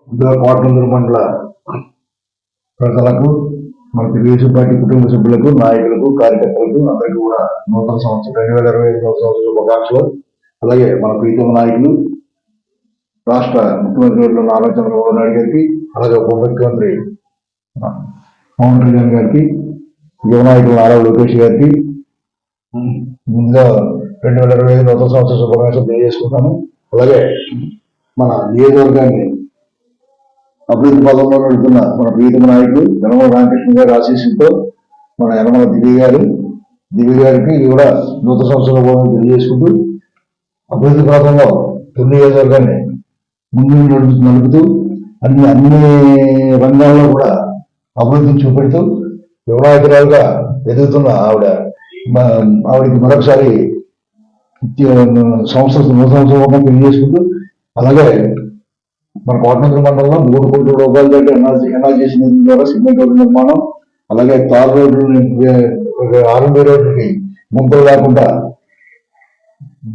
ముందుగా కోటనందూరు మండల ప్రజలకు, మన తెలుగుదేశం పార్టీ కుటుంబ సభ్యులకు, నాయకులకు, కార్యకర్తలకు అందరికీ కూడా నూతన సంవత్సరం 2025 సంవత్సరం శుభాకాంక్షలు. అలాగే మన ప్రీతమ నాయకులు రాష్ట్ర ముఖ్యమంత్రి నారా చంద్రబాబు నాయుడు గారికి, అలాగే ఉప ముఖ్యమంత్రి పవన్ కళ్యాణ్ గారికి, యువ నాయకులు నారా లోకేష్ గారికి ముందుగా 2025 నూతన సంవత్సర శుభాకాంక్షలు తెలియజేసుకుంటాను. అలాగే మన నియోజకవర్గాన్ని అభివృద్ధి పదంలో నడుపుతున్న మన ప్రీతమ నాయకులు యనమల రామకృష్ణ గారి ఆశీస్సులతో మన యనమల దివ్య గారికి కూడా నూతన సంవత్సర తెలియజేసుకుంటూ అభివృద్ధి పథంలో తొలి నియోజకవర్గాన్ని ముందు నడుపుతూ అన్ని రంగాల్లో కూడా అభివృద్ధిని చూపెడుతూ యువనాయకురాలుగా ఎదుగుతున్న ఆవిడకి మరొకసారి నూతన సంవత్సరం తెలియజేసుకుంటూ, అలాగే మన కోటనందూరు మండలంలో 3 కోట్ల రూపాయలతో ఎన్ఆర్జీసీ నిధుల ద్వారా సిమెంట్ రోడ్డు నిర్మాణం, అలాగే తార్ రోడ్లు ఆర్ఎంబీ రోడ్లకి గుంతలు లేకుండా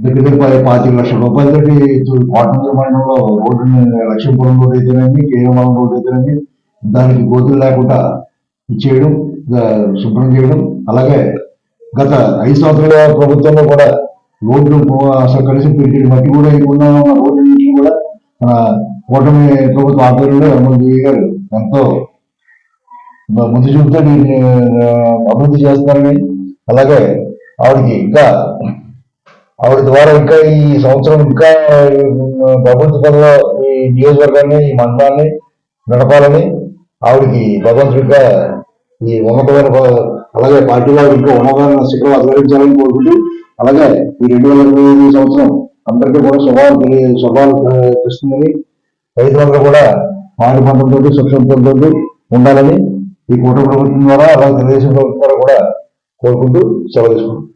దగ్గర 25 లక్షల రూపాయలతోటి కోటనందూరు మండలంలో రోడ్డుని లక్ష్మీపురం రోడ్డు అయితేనండి, కేరమలం రోడ్డు అయితేనండి దానికి గోతులు లేకుండా ఇచ్చేయడం, శుభ్రం చేయడం. అలాగే గత 5 సంవత్సరాల ప్రభుత్వంలో కూడా రోడ్లు అసలు కలిసి పెట్టిన మట్టి కూడా ఉన్న రోడ్లన్నింటినీ కూడా మన కూటమి ప్రభుత్వ ఆధ్వర్యంలో ఎమ్మెల్యే గారు ఎంతో ముందు చూపుతో దీన్ని అభివృద్ధి చేస్తారని, అలాగే ఆవిడ ద్వారా ఇంకా ఈ సంవత్సరం ఇంకా ప్రభుత్వ పదంలో ఈ నియోజకవర్గాన్ని, ఈ మండలాన్ని నడపాలని ఆవిడకి భగవంతుడిగా ఈ ఉన్నతమైన, అలాగే పార్టీలో ఇంకా ఉన్నతమైన శిఖరం అధిగరించాలని కోరుకుంటూ, అలాగే ఈ 2025 సంవత్సరం అందరికీ కూడా శుభాలు తెస్తుందని, రైతులందరూ కూడా పాడి పంటలతో సుక్షంతో ఉండాలని ఈ కూటమి ప్రభుత్వం ద్వారా, అలాగే తెలుగుదేశం ప్రభుత్వం ద్వారా కూడా కోరుకుంటూ సెలవు తీసుకుంటాం.